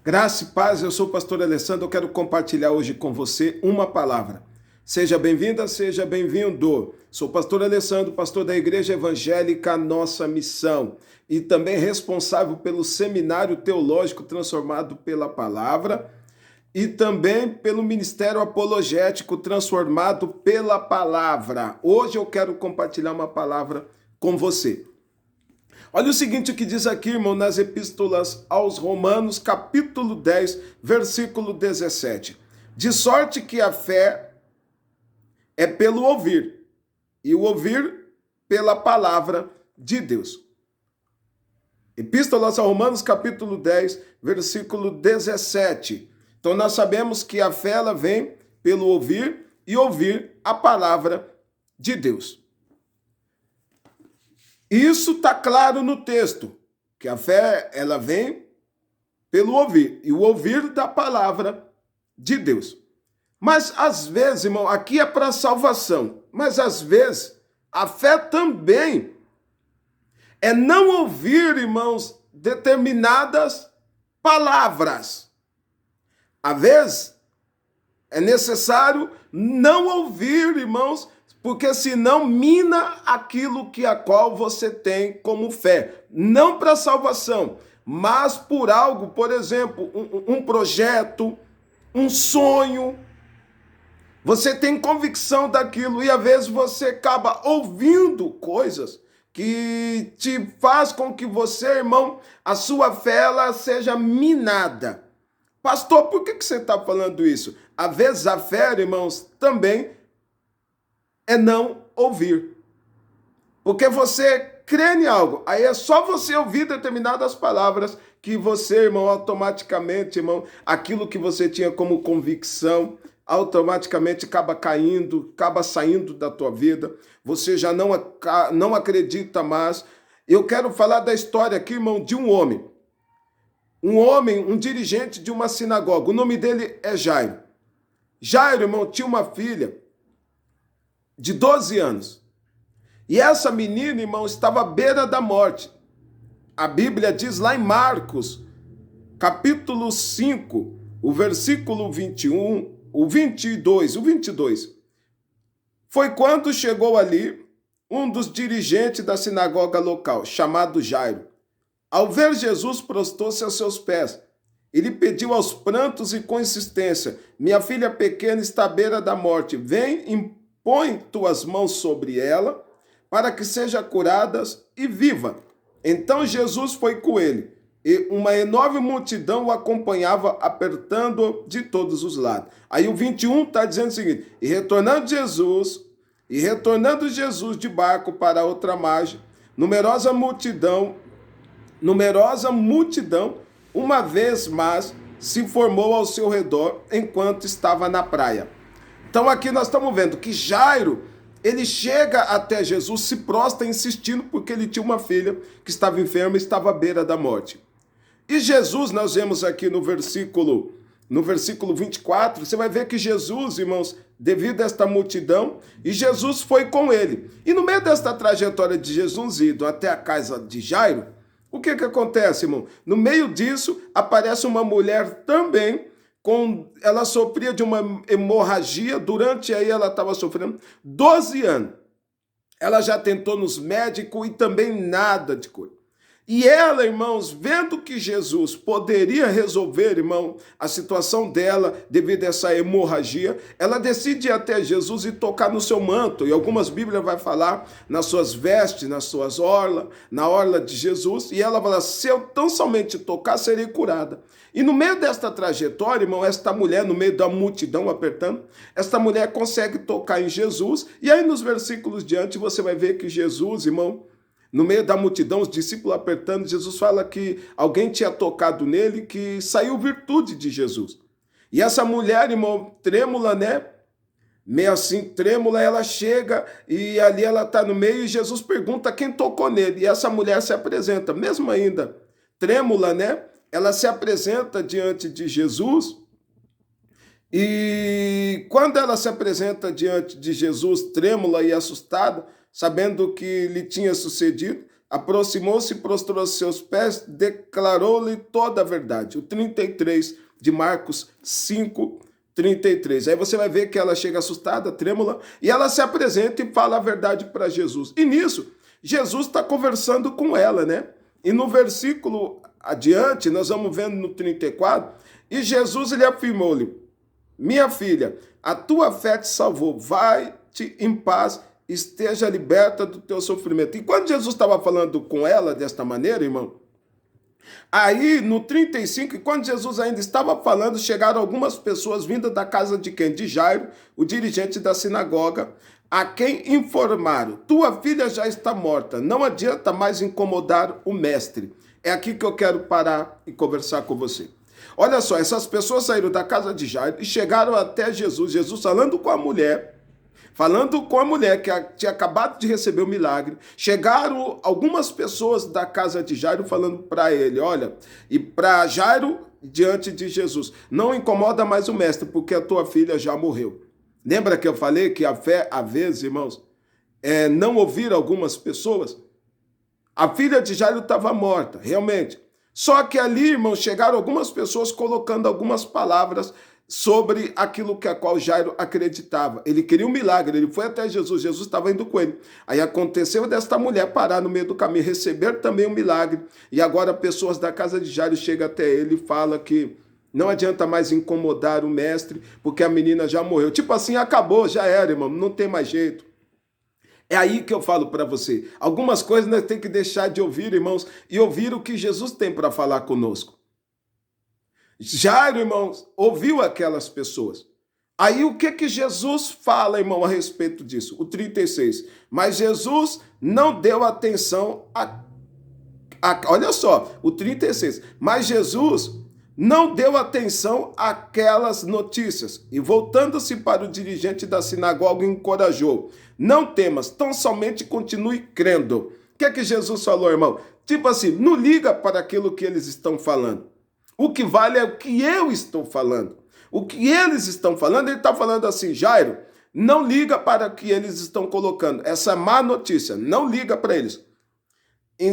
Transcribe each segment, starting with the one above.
Graça e paz, eu sou o pastor Alessandro, eu quero compartilhar hoje com você uma palavra. Seja bem-vinda, seja bem-vindo. Sou o pastor Alessandro, pastor da Igreja Evangélica Nossa Missão e também responsável pelo Seminário Teológico Transformado pela Palavra e também pelo Ministério Apologético Transformado pela Palavra. Hoje eu quero compartilhar uma palavra com você. Olha o seguinte que diz aqui, irmão, nas epístolas aos Romanos, capítulo 10, versículo 17. De sorte que a fé é pelo ouvir, e o ouvir pela palavra de Deus. Epístolas aos Romanos, capítulo 10, versículo 17. Então nós sabemos que a fé ela vem pelo ouvir e ouvir a palavra de Deus. Isso está claro no texto, que a fé ela vem pelo ouvir, e o ouvir da palavra de Deus. Mas às vezes, irmão, aqui é para salvação, mas às vezes a fé também é não ouvir, irmãos, determinadas palavras. Às vezes é necessário não ouvir, irmãos, porque senão mina aquilo que a qual você tem como fé. Não para salvação, mas por algo, por exemplo, um projeto, um sonho. Você tem convicção daquilo e às vezes você acaba ouvindo coisas que te faz com que você, irmão, a sua fé ela seja minada. Pastor, por que você está falando isso? Às vezes a fé, irmãos, também é não ouvir. Porque você crê em algo, aí é só você ouvir determinadas palavras que você, irmão, automaticamente, irmão, aquilo que você tinha como convicção, automaticamente acaba caindo, acaba saindo da tua vida, você já não acredita mais. Eu quero falar da história aqui, irmão, de um homem, um dirigente de uma sinagoga, o nome dele é Jairo. Jairo, irmão, tinha uma filha de 12 anos. E essa menina, irmão, estava à beira da morte. A Bíblia diz lá em Marcos, capítulo 5, o versículo 21, o 22. Foi quando chegou ali um dos dirigentes da sinagoga local, chamado Jairo. Ao ver Jesus, prostou-se aos seus pés. Ele pediu aos prantos e com insistência: minha filha pequena está à beira da morte. Vem, põe tuas mãos sobre ela, para que seja curada e viva. Então Jesus foi com ele, e uma enorme multidão o acompanhava, apertando-o de todos os lados. Aí o 21 está dizendo o seguinte: e retornando Jesus de barco para outra margem, numerosa multidão, uma vez mais, se formou ao seu redor enquanto estava na praia. Então aqui nós estamos vendo que Jairo, ele chega até Jesus, se prostra insistindo porque ele tinha uma filha que estava enferma e estava à beira da morte. E Jesus, nós vemos aqui no versículo 24, você vai ver que Jesus, irmãos, devido a esta multidão, e Jesus foi com ele. E no meio desta trajetória de Jesus indo até a casa de Jairo, o que acontece, irmão? No meio disso, aparece uma mulher também, ela sofria de uma hemorragia, durante aí ela estava sofrendo 12 anos. Ela já tentou nos médicos e também nada de cura. E ela, irmãos, vendo que Jesus poderia resolver, irmão, a situação dela devido a essa hemorragia, ela decide ir até Jesus e tocar no seu manto. E algumas Bíblias vai falar nas suas vestes, nas suas orlas, na orla de Jesus. E ela fala: se eu tão somente tocar, serei curada. E no meio desta trajetória, irmão, esta mulher, no meio da multidão apertando, esta mulher consegue tocar em Jesus. E aí nos versículos diante você vai ver que Jesus, irmão, no meio da multidão, os discípulos apertando, Jesus fala que alguém tinha tocado nele, que saiu virtude de Jesus. E essa mulher, irmão, trêmula, né? Meio assim, trêmula, ela chega e ali ela está no meio e Jesus pergunta quem tocou nele. E essa mulher se apresenta, mesmo ainda trêmula, né? Ela se apresenta diante de Jesus. E quando ela se apresenta diante de Jesus, trêmula e assustada, sabendo o que lhe tinha sucedido, aproximou-se e prostrou aos seus pés, declarou-lhe toda a verdade. O 33 de Marcos 5, 33. Aí você vai ver que ela chega assustada, trêmula, e ela se apresenta e fala a verdade para Jesus. E nisso, Jesus está conversando com ela, né? E no versículo adiante, nós vamos vendo no 34, e Jesus lhe afirmou-lhe: minha filha, a tua fé te salvou, vai-te em paz, esteja liberta do teu sofrimento. E quando Jesus estava falando com ela desta maneira, irmão, aí no 35, quando Jesus ainda estava falando, chegaram algumas pessoas vindas da casa de quem? De Jairo, o dirigente da sinagoga, a quem informaram: tua filha já está morta, não adianta mais incomodar o mestre. É aqui que eu quero parar e conversar com você. Olha só, essas pessoas saíram da casa de Jairo e chegaram até Jesus. Jesus falando com a mulher que tinha acabado de receber o milagre. Chegaram algumas pessoas da casa de Jairo falando para ele, olha, e para Jairo diante de Jesus: não incomoda mais o mestre, porque a tua filha já morreu. Lembra que eu falei que a fé, às vezes, irmãos, é não ouvir algumas pessoas? A filha de Jairo estava morta, realmente. Só que ali, irmãos, chegaram algumas pessoas colocando algumas palavras sobre aquilo que a qual Jairo acreditava. Ele queria um milagre, ele foi até Jesus, Jesus estava indo com ele. Aí aconteceu desta mulher parar no meio do caminho, receber também um milagre. E agora pessoas da casa de Jairo chegam até ele e falam que não adianta mais incomodar o mestre, porque a menina já morreu. Tipo assim, acabou, já era, irmão, não tem mais jeito. É aí que eu falo para você. Algumas coisas nós temos que deixar de ouvir, irmãos, e ouvir o que Jesus tem para falar conosco. Jairo, irmãos, ouviu aquelas pessoas. Aí o que Jesus fala, irmão, a respeito disso? O 36. Mas Jesus não deu atenção olha só, o 36. Mas Jesus não deu atenção àquelas notícias. E voltando-se para o dirigente da sinagoga, encorajou: não temas, tão somente continue crendo. O que Jesus falou, irmão? Tipo assim, não liga para aquilo que eles estão falando. O que vale é o que eu estou falando. O que eles estão falando, ele está falando assim: Jairo, não liga para o que eles estão colocando. Essa má notícia, não liga para eles.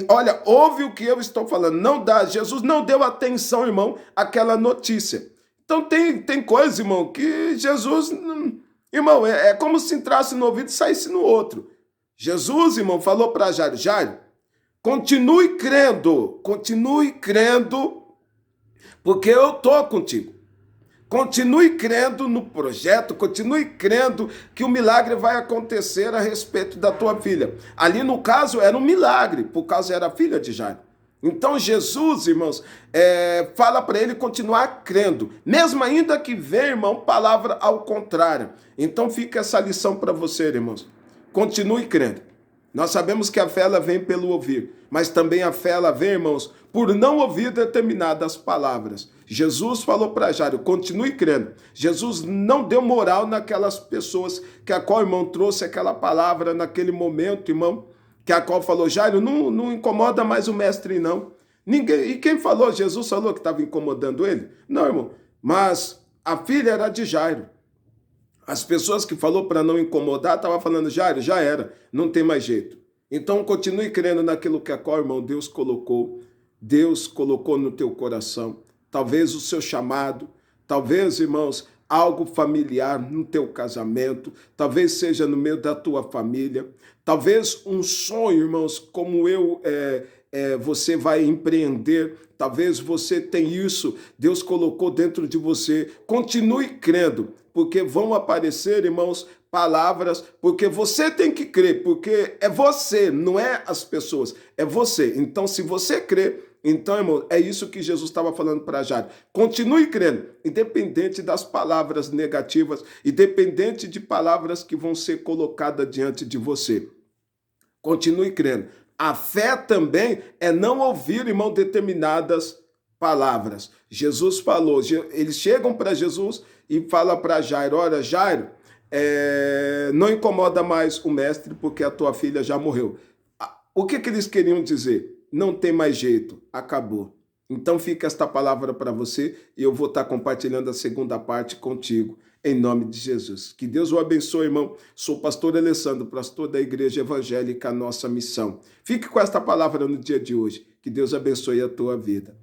Olha, ouve o que eu estou falando. Não dá. Jesus não deu atenção, irmão, àquela notícia. Então tem coisa, irmão, que Jesus, irmão, é como se entrasse no ouvido e saísse no outro. Jesus, irmão, falou para Jairo: Jairo, continue crendo, porque eu estou contigo. Continue crendo no projeto, continue crendo que o milagre vai acontecer a respeito da tua filha. Ali, no caso, era um milagre, por causa era a filha de Jairo. Então, Jesus, irmãos, fala para ele continuar crendo, mesmo ainda que venha, irmão, palavra ao contrário. Então, fica essa lição para você, irmãos. Continue crendo. Nós sabemos que a fé ela vem pelo ouvir, mas também a fé ela vem, irmãos, por não ouvir determinadas palavras. Jesus falou para Jairo: continue crendo. Jesus não deu moral naquelas pessoas que a qual, irmão, trouxe aquela palavra naquele momento, irmão, que a qual falou: Jairo, não incomoda mais o mestre, não. Ninguém. E quem falou? Jesus falou que estava incomodando ele? Não, irmão, mas a filha era de Jairo. As pessoas que falou para não incomodar estavam falando: Jairo, já era, não tem mais jeito. Então continue crendo naquilo que a qual, irmão, Deus colocou no teu coração. Talvez o seu chamado, talvez, irmãos, algo familiar no teu casamento, talvez seja no meio da tua família, talvez um sonho, irmãos, como você vai empreender, talvez você tenha isso, Deus colocou dentro de você. Continue crendo, porque vão aparecer, irmãos, palavras, porque você tem que crer, porque é você, não é as pessoas, é você. Então, se você crê, então, irmão, é isso que Jesus estava falando para Jairo. Continue crendo, independente das palavras negativas, independente de palavras que vão ser colocadas diante de você. Continue crendo. A fé também é não ouvir, irmão, determinadas palavras. Jesus falou, eles chegam para Jesus e falam para Jairo: olha, Jairo, não incomoda mais o mestre, porque a tua filha já morreu. O que eles queriam dizer? Não tem mais jeito, acabou. Então fica esta palavra para você e eu vou estar compartilhando a segunda parte contigo. em nome de Jesus. Que Deus o abençoe, irmão. Sou o pastor Alessandro, pastor da Igreja Evangélica Nossa Missão. Fique com esta palavra no dia de hoje. Que Deus abençoe a tua vida.